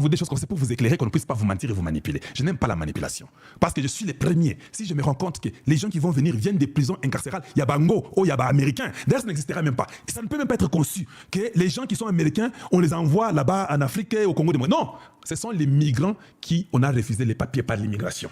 vous des choses comme ça pour vous éclairer, qu'on ne puisse pas vous mentir et vous manipuler. Je n'aime pas la manipulation. Parce que je suis le premier. Si je me rends compte que les gens qui vont venir viennent des prisons incarcérales, il y a Bango, il y a Américains. D'ailleurs, ça n'existera même pas. Ça ne peut même pas être conçu que les gens qui sont américains, on les envoie là-bas en Afrique, au Congo. Non, ce sont les migrants qui on a refusé les papiers par l'immigration.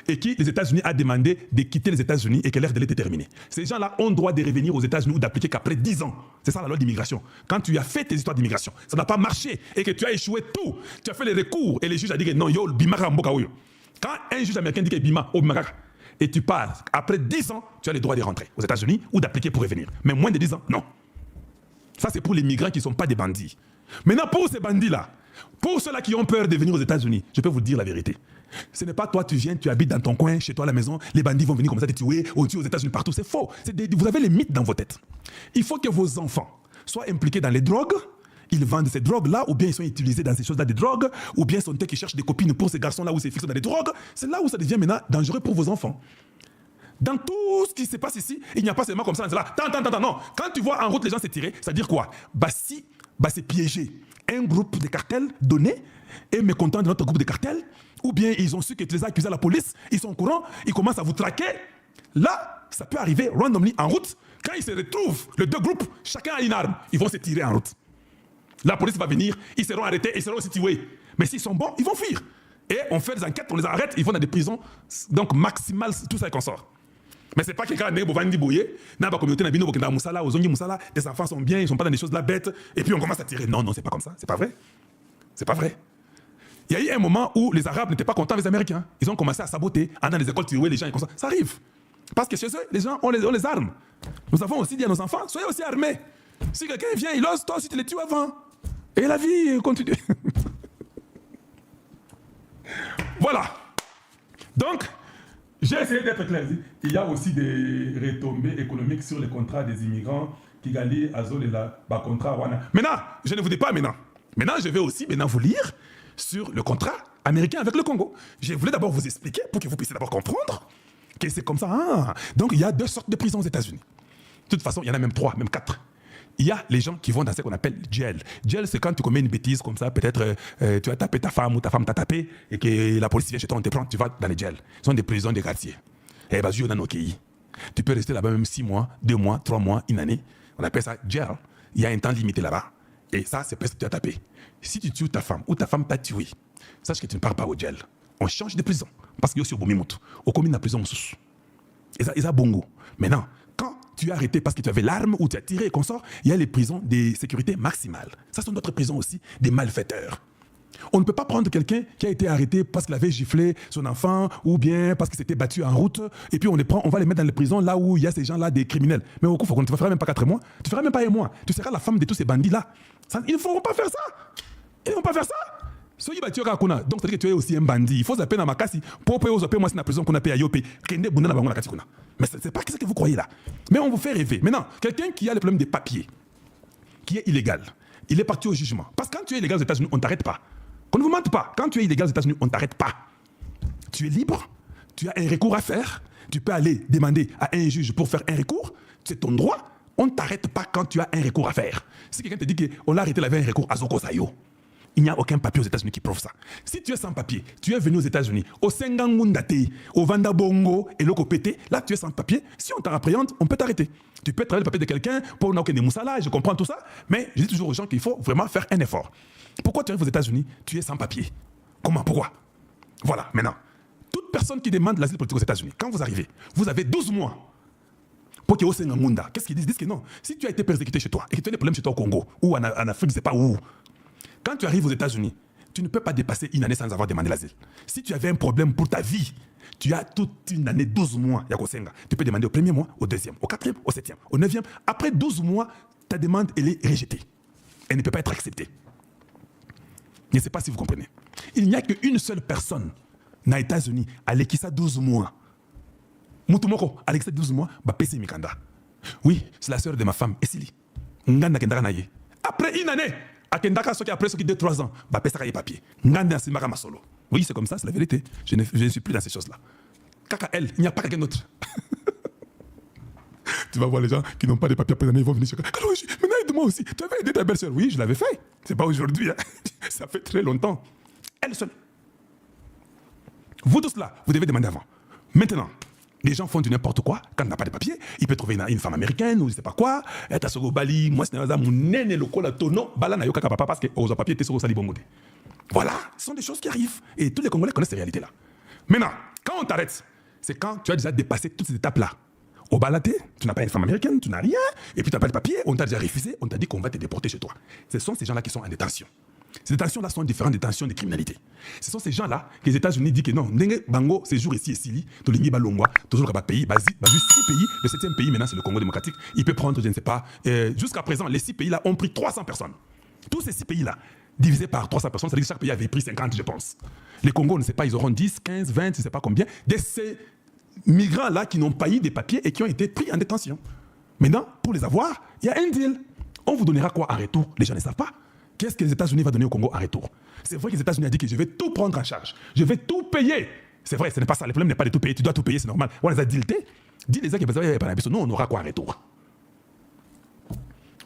Et qui les États-Unis a demandé de quitter les États-Unis et que leur délai était terminé. Ces gens-là ont droit de revenir aux États-Unis ou d'appliquer qu'après 10 ans. C'est ça la loi d'immigration. Quand tu as fait tes histoires d'immigration, ça n'a pas marché et que tu as échoué tout, tu as fait les recours et les juges ont dit que non, yo, bimara mboka oyo. Quand un juge américain dit que bima, oh bimara, et tu pars, après 10 ans, tu as le droit de rentrer aux États-Unis ou d'appliquer pour revenir. Mais moins de 10 ans, non. Ça, c'est pour les migrants qui ne sont pas des bandits. Maintenant, pour ces bandits-là, pour ceux-là qui ont peur de venir aux États-Unis, je peux vous dire la vérité. Ce n'est pas toi, tu viens, tu habites dans ton coin, chez toi à la maison, les bandits vont venir comme ça te tuer, on tue aux États-Unis partout. C'est faux. Vous avez les mythes dans vos têtes. Il faut que vos enfants soient impliqués dans les drogues. Ils vendent ces drogues-là, ou bien ils sont utilisés dans ces choses-là des drogues, ou bien sont eux qui cherchent des copines pour ces garçons-là où c'est fixé dans les drogues. C'est là où ça devient maintenant dangereux pour vos enfants. Dans tout ce qui se passe ici, il n'y a pas seulement comme ça, là. Non. Quand tu vois en route les gens se tirer, ça veut dire quoi? C'est piéger un groupe de cartels donné et mécontent de notre groupe de cartels, ou bien ils ont su que tu les as accusés à la police, ils sont au courant, ils commencent à vous traquer. Là, ça peut arriver randomly en route. Quand ils se retrouvent, les deux groupes, chacun a une arme, ils vont se tirer en route. La police va venir, ils seront arrêtés, ils seront aussi tués. Mais s'ils sont bons, ils vont fuir. Et on fait des enquêtes, on les arrête, ils vont dans des prisons, donc maximales, tout ça qu'on sort. Mais c'est pas quelqu'un qui va bouiller, dans la communauté, les enfants sont bien, ils ne sont pas dans des choses là bêtes, et puis on commence à tirer. Non, c'est pas comme ça, c'est pas vrai. C'est pas vrai. Il y a eu un moment où les Arabes n'étaient pas contents des Américains. Ils ont commencé à saboter, à dans les écoles tuer les gens et comme ça. Ça arrive. Parce que chez eux, les gens ont les armes. Nous avons aussi dit à nos enfants, soyez aussi armés. Si quelqu'un vient, il ose, toi aussi tu les tues avant. Et la vie continue. Voilà. Donc, j'ai essayé d'être clair. Il y a aussi des retombées économiques sur les contrats des immigrants qui gagnent à zone la contrat. Maintenant, je ne vous dis pas maintenant. Maintenant, je vais aussi vous lire sur le contrat américain avec le Congo. Je voulais d'abord vous expliquer pour que vous puissiez d'abord comprendre que c'est comme ça. Donc, il y a deux sortes de prisons aux États-Unis. De toute façon, il y en a même 3, même 4. Il y a les gens qui vont dans ce qu'on appelle jail. Jail, c'est quand tu commets une bêtise comme ça, peut-être tu as tapé ta femme ou ta femme t'a tapé et que la police vient chez toi, on te prend, tu vas dans les jails. Ce sont des prisons de quartier. Et tu peux rester là-bas même 6 mois, 2 mois, 3 mois, une année. On appelle ça jail. Il y a un temps limité là-bas. Et ça, c'est parce que tu as tapé. Si tu tues ta femme ou ta femme t'a tué, sache que tu ne pars pas au jail. On change de prison. Parce qu'il y a aussi au Bomimutu. Au commune de la prison, et ça bongo. Maintenant, quand tu es arrêté parce que tu avais l'arme ou tu as tiré et qu'on sort, il y a les prisons de sécurité maximale. Ça sont d'autres prisons aussi, des malfaiteurs. On ne peut pas prendre quelqu'un qui a été arrêté parce qu'il avait giflé son enfant ou bien parce qu'il s'était battu en route et puis on va les mettre dans les prisons là où il y a ces gens-là, des criminels. Mais au coup, tu ne feras même pas 4 mois, tu ne feras même pas 1 mois. Tu seras la femme de tous ces bandits-là. Ils ne feront pas faire ça. Ils ne vont pas faire ça. Donc, c'est-à-dire que tu es aussi un bandit. Il faut s'appeler dans ma casse pour payer aux moi, c'est la prison qu'on a payé à Yopé. Mais ce n'est pas ce que vous croyez là. Mais on vous fait rêver. Maintenant, quelqu'un qui a le problème des papiers, qui est illégal, il est parti au jugement. Parce que quand tu es illégal aux États-Unis, on ne t'arrête pas. Qu'on ne vous mente pas. Quand tu es illégal aux États-Unis, on ne t'arrête pas. Tu es libre, tu as un recours à faire, tu peux aller demander à un juge pour faire un recours, c'est ton droit. On ne t'arrête pas quand tu as un recours à faire. Si quelqu'un te dit qu'on l'a arrêté, il avait un recours à Zoko Sayo, il n'y a aucun papier aux États-Unis qui prouve ça. Si tu es sans papier, tu es venu aux États-Unis, au Sengangundate, au Vandabongo et l'Okopete, là tu es sans papier, si on t'appréhende, on peut t'arrêter. Tu peux travailler le papier de quelqu'un pour des moussala, je comprends tout ça, mais je dis toujours aux gens qu'il faut vraiment faire un effort. Pourquoi tu arrives aux États-Unis, tu es sans papier? Comment? Pourquoi? Voilà, maintenant, toute personne qui demande l'asile politique aux États-Unis, quand vous arrivez, vous avez 12 mois pour que au Sengangunda. Qu'est-ce qu'ils disent? Ils disent que non. Si tu as été persécuté chez toi et que tu as des problèmes chez toi au Congo ou en Afrique, je ne sais pas où, quand tu arrives aux États-Unis, tu ne peux pas dépasser une année sans avoir demandé l'asile. Si tu avais un problème pour ta vie, tu as toute une année, 12 mois, tu peux demander au 1er mois, au 2e, au 4e, au 7e, au 9e. Après 12 mois, ta demande, elle est rejetée. Elle ne peut pas être acceptée. Je ne sais pas si vous comprenez. Il n'y a qu'une seule personne aux États-Unis, Alekissa 12 mois. Mutumoko, Alekissa 12 mois, Bapese Mikanda. Oui, c'est la sœur de ma femme, Essili. Après une année, après ce qui 2-3 ans, Bapesa papier. Oui, c'est comme ça, c'est la vérité. Je ne suis plus dans ces choses-là. Kaka, elle, il n'y a pas quelqu'un d'autre. Tu vas voir les gens qui n'ont pas de papiers après l'année, ils vont venir chez toi. Maintenant, aide-moi aussi. Tu avais aidé ta belle-sœur. Oui, je l'avais fait. C'est pas aujourd'hui. Hein. Ça fait très longtemps. Elle seule. Vous tous là, vous devez demander avant. Maintenant, les gens font du n'importe quoi quand on n'a pas de papier. Il peut trouver une femme américaine ou je sais pas quoi. T'as ce Bali, moi c'est mon nene le cola tono, bala na yoka papa parce que aux papiers t'es sur sali bongo. Voilà, ce sont des choses qui arrivent et tous les Congolais connaissent ces réalités là. Maintenant, quand on t'arrête, c'est quand tu as déjà dépassé toutes ces étapes là. Au balaté, tu n'as pas une femme américaine, tu n'as rien, et puis tu n'as pas de papier, on t'a déjà refusé, on t'a dit qu'on va te déporter chez toi. Ce sont ces gens-là qui sont en détention. Ces détentions-là sont différentes des détentions de criminalité. Ce sont ces gens-là que les États-Unis disent que non, Bango, séjour ici et Sili, Tolingi Balongwa, toujours le pays, Bazi, 6 pays, le 7e pays maintenant c'est le Congo démocratique, il peut prendre, je ne sais pas, jusqu'à présent, les 6 pays-là ont pris 300 personnes. Tous ces 6 pays-là, divisés par 300 personnes, ça veut dire que chaque pays avait pris 50, je pense. Les Congos, on ne sait pas, ils auront 10, 15, 20, je ne sais pas combien, de ces migrants-là qui n'ont pas eu des papiers et qui ont été pris en détention. Maintenant, pour les avoir, il y a un deal. On vous donnera quoi en retour? Les gens ne savent pas. Qu'est-ce que les États-Unis vont donner au Congo en retour? C'est vrai que les États-Unis ont dit que je vais tout prendre en charge. Je vais tout payer. C'est vrai, ce n'est pas ça. Le problème n'est pas de tout payer. Tu dois tout payer, c'est normal. On les a diltés. Dis les gens qui ont nous, on aura quoi en retour?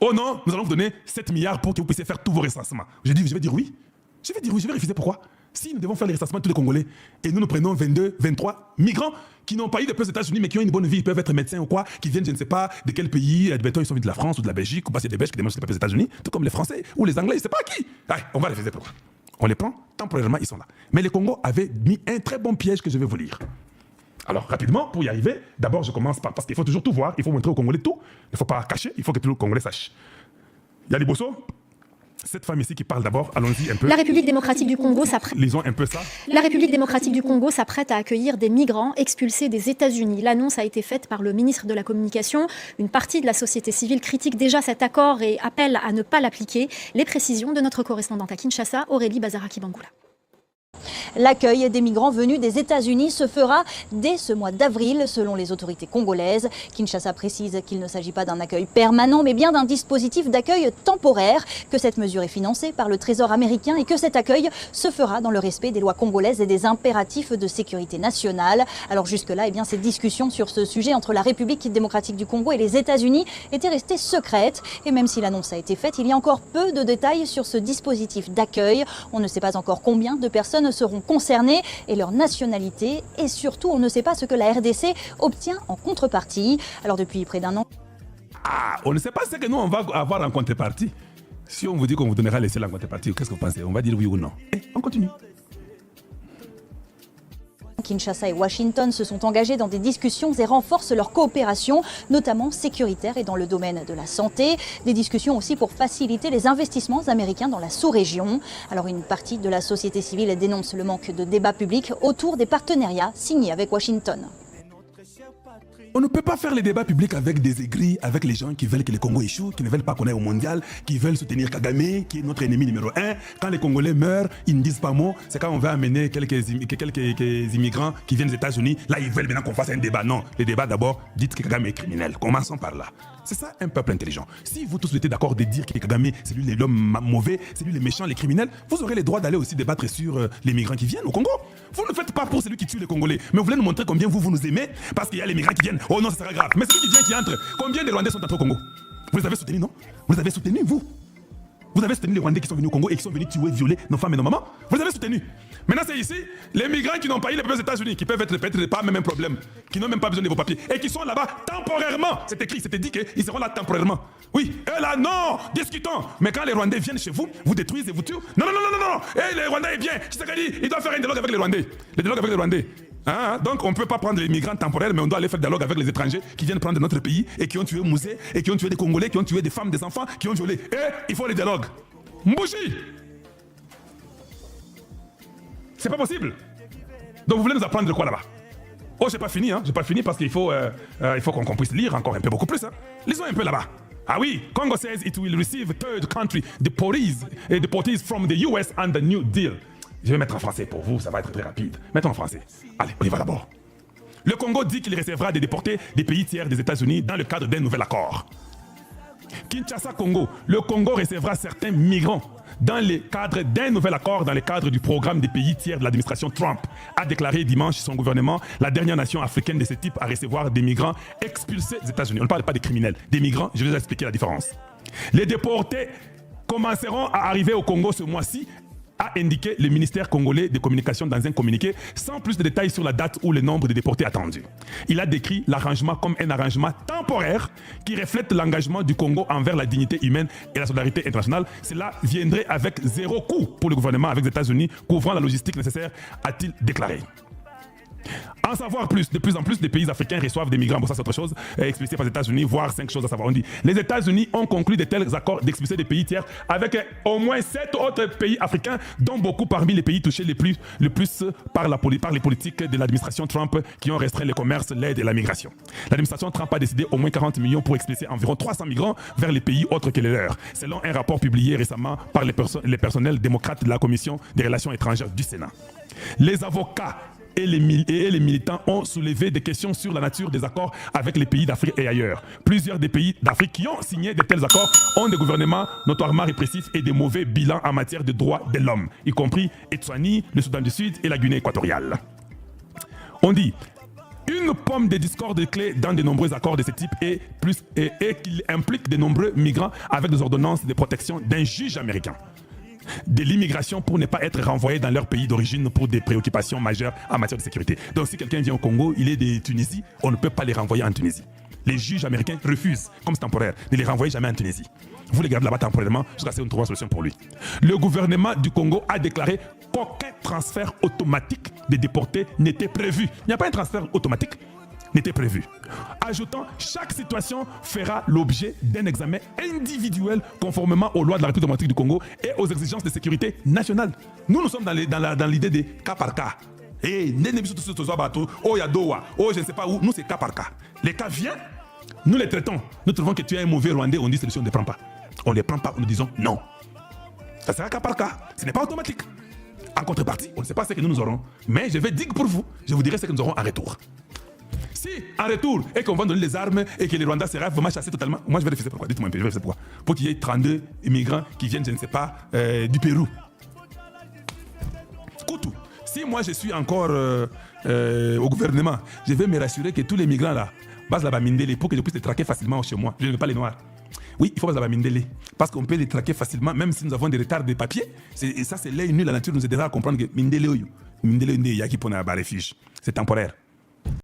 Oh non, nous allons vous donner 7 milliards pour que vous puissiez faire tous vos recensements. Je vais dire oui. Je vais dire oui, je vais refuser. Pourquoi? Si nous devons faire les recensements de tous les Congolais et nous prenons 22, 23 migrants qui n'ont pas eu de place aux États-Unis mais qui ont une bonne vie, ils peuvent être médecins ou quoi, qui viennent je ne sais pas de quel pays, ils sont venus de la France ou de la Belgique ou parce qu'il y a des Belges qui demandent des papiers aux États-Unis, tout comme les Français ou les Anglais, je ne sais pas qui. Allez, on va les refuser. Pourquoi? On les prend, temporairement ils sont là. Mais les Congos avaient mis un très bon piège que je vais vous lire. Alors rapidement, pour y arriver, d'abord je commence par, parce qu'il faut toujours tout voir, il faut montrer aux Congolais tout, il ne faut pas cacher, il faut que tout le Congolais sache. Il y a des bossos. Cette femme ici qui parle d'abord, allons-y un peu. La République démocratique du Congo s'apprête. Lisons un peu ça. La République démocratique du Congo s'apprête à accueillir des migrants expulsés des États-Unis. L'annonce a été faite par le ministre de la Communication. Une partie de la société civile critique déjà cet accord et appelle à ne pas l'appliquer. Les précisions de notre correspondante à Kinshasa, Aurélie Bazaraki-Bangoula. L'accueil des migrants venus des États-Unis se fera dès ce mois d'avril, selon les autorités congolaises. Kinshasa précise qu'il ne s'agit pas d'un accueil permanent, mais bien d'un dispositif d'accueil temporaire, que cette mesure est financée par le Trésor américain et que cet accueil se fera dans le respect des lois congolaises et des impératifs de sécurité nationale. Alors jusque-là, ces discussions sur ce sujet entre la République démocratique du Congo et les États-Unis étaient restées secrètes. Et même si l'annonce a été faite, il y a encore peu de détails sur ce dispositif d'accueil. On ne sait pas encore combien de personnes seront concernés et leur nationalité, et surtout on ne sait pas ce que la RDC obtient en contrepartie. Alors depuis près d'un an... Ah, on ne sait pas ce que nous on va avoir en contrepartie. Si on vous dit qu'on vous donnera les en contrepartie, qu'est-ce que vous pensez? On va dire oui ou non? On continue. Kinshasa et Washington se sont engagés dans des discussions et renforcent leur coopération, notamment sécuritaire et dans le domaine de la santé. Des discussions aussi pour faciliter les investissements américains dans la sous-région. Alors une partie de la société civile dénonce le manque de débat public autour des partenariats signés avec Washington. On ne peut pas faire les débats publics avec des aigris, avec les gens qui veulent que le Congo échoue, qui ne veulent pas qu'on aille au mondial, qui veulent soutenir Kagame, qui est notre ennemi numéro 1. Quand les Congolais meurent, ils ne disent pas mot. C'est quand on va amener quelques immigrants qui viennent des États-Unis. Là, ils veulent maintenant qu'on fasse un débat. Non, les débats d'abord, dites que Kagame est criminel. Commençons par là. C'est ça un peuple intelligent. Si vous tous étiez d'accord de dire que Kagame, c'est lui l'homme mauvais, c'est lui les méchants, les criminels, vous aurez le droit d'aller aussi débattre sur les migrants qui viennent au Congo. Vous ne faites pas pour celui qui tue les Congolais, mais vous voulez nous montrer combien vous nous aimez parce qu'il y a les migrants qui viennent. Oh non, ça sera grave. Mais celui qui vient, qui entre, combien de Rwandais sont entrés au Congo? Vous les avez soutenus, non? Vous les avez soutenus, vous? Vous avez soutenu les Rwandais qui sont venus au Congo et qui sont venus tuer, violer nos femmes et nos mamans? Vous les avez soutenus. Maintenant, c'est ici, les migrants qui n'ont pas eu les papiers aux États-Unis, qui peuvent être peut-être pas même un problème, qui n'ont même pas besoin de vos papiers, et qui sont là-bas temporairement. C'est écrit, c'était dit qu'ils seront là temporairement. Oui, et là, non, discutons. Mais quand les Rwandais viennent chez vous, vous détruisez, vous tuez. Non, non, non, non, non, non. Et les Rwandais, eh bien, il doit faire un dialogue avec les Rwandais. Le dialogue avec les Rwandais. Donc on ne peut pas prendre les migrants temporaires, mais on doit aller faire dialogue avec les étrangers qui viennent prendre notre pays et qui ont tué Mouzé, et qui ont tué des Congolais, qui ont tué des femmes, des enfants, qui ont violé. Et il faut les dialogues. Mbouchi! C'est pas possible. Donc vous voulez nous apprendre de quoi là-bas? Oh, j'ai pas fini, j'ai pas fini parce qu'il faut, qu'on puisse lire encore un peu, beaucoup plus. Lisons un peu là-bas. Ah oui, Congo says it will receive third country deportees from the US and the New Deal. Je vais mettre en français pour vous, ça va être très rapide. Mettons en français. Allez, on y va d'abord. Le Congo dit qu'il recevra des déportés des pays tiers des États-Unis dans le cadre d'un nouvel accord. Kinshasa, Congo. Le Congo recevra certains migrants dans le cadre d'un nouvel accord dans le cadre du programme des pays tiers de l'administration Trump, a déclaré dimanche son gouvernement, la dernière nation africaine de ce type à recevoir des migrants expulsés des États-Unis. On ne parle pas des criminels, des migrants, je vais vous expliquer la différence. Les déportés commenceront à arriver au Congo ce mois-ci, a indiqué le ministère congolais des communications dans un communiqué, sans plus de détails sur la date ou le nombre de déportés attendus. Il a décrit l'arrangement comme un arrangement temporaire qui reflète l'engagement du Congo envers la dignité humaine et la solidarité internationale. Cela viendrait avec 0 coût pour le gouvernement avec les États-Unis, couvrant la logistique nécessaire, a-t-il déclaré. En savoir plus, de plus en plus de pays africains reçoivent des migrants. Bon, ça c'est autre chose, expulsés par les États-Unis, voire 5 choses à savoir. On dit, les États-Unis ont conclu de tels accords d'expulser des pays tiers avec au moins 7 autres pays africains, dont beaucoup parmi les pays touchés le plus par les politiques de l'administration Trump qui ont restreint le commerce, l'aide et la migration. L'administration Trump a décidé au moins 40 millions pour expulser environ 300 migrants vers les pays autres que les leurs, selon un rapport publié récemment par les personnels démocrates de la Commission des relations étrangères du Sénat. Les avocats et les militants ont soulevé des questions sur la nature des accords avec les pays d'Afrique et ailleurs. Plusieurs des pays d'Afrique qui ont signé de tels accords ont des gouvernements notoirement répressifs et des mauvais bilans en matière de droits de l'homme, y compris Etswani, le Soudan du Sud et la Guinée équatoriale. On dit une pomme de discorde clé dans de nombreux accords de ce type et qu'il implique de nombreux migrants avec des ordonnances de protection d'un juge américain de l'immigration pour ne pas être renvoyés dans leur pays d'origine pour des préoccupations majeures en matière de sécurité. Donc si quelqu'un vient au Congo, il est de Tunisie, on ne peut pas les renvoyer en Tunisie. Les juges américains refusent, comme c'est temporaire, de les renvoyer jamais en Tunisie. Vous les gardez là-bas temporairement jusqu'à ce qu'on trouve une solution pour lui. Le gouvernement du Congo a déclaré qu'aucun transfert automatique des déportés n'était prévu. Il n'y a pas un transfert automatique n'était prévu. Ajoutant, chaque situation fera l'objet d'un examen individuel conformément aux lois de la République démocratique du Congo et aux exigences de sécurité nationale. Nous sommes dans l'idée de cas par cas. Et je ne sais pas où, nous c'est cas par cas. Les cas viennent, nous les traitons. Nous trouvons que tu es un mauvais Rwandais, on dit solution, on ne les prend pas. On ne les prend pas, nous disons non. Ça sera cas par cas, ce n'est pas automatique. En contrepartie, on ne sait pas ce que nous aurons, mais je vais dire pour vous, je vous dirai ce que nous aurons en retour. Si, en retour, et qu'on va donner les armes et que les Rwandais seraient vraiment chassés totalement, moi je vais refuser pourquoi. Dites-moi un peu, je vais refuser pourquoi. Pour qu'il y ait 32 immigrants qui viennent, je ne sais pas, du Pérou. Koutou, si moi je suis encore au gouvernement, je vais me rassurer que tous les migrants là, basent là-bas Mindele pour que je puisse les traquer facilement chez moi. Je ne veux pas les noirs. Oui, il faut baser là-bas Mindele. Parce qu'on peut les traquer facilement, même si nous avons des retards de papier. Et ça, c'est l'œil nu, la nature nous aidera à comprendre que Mindele, c'est temporaire.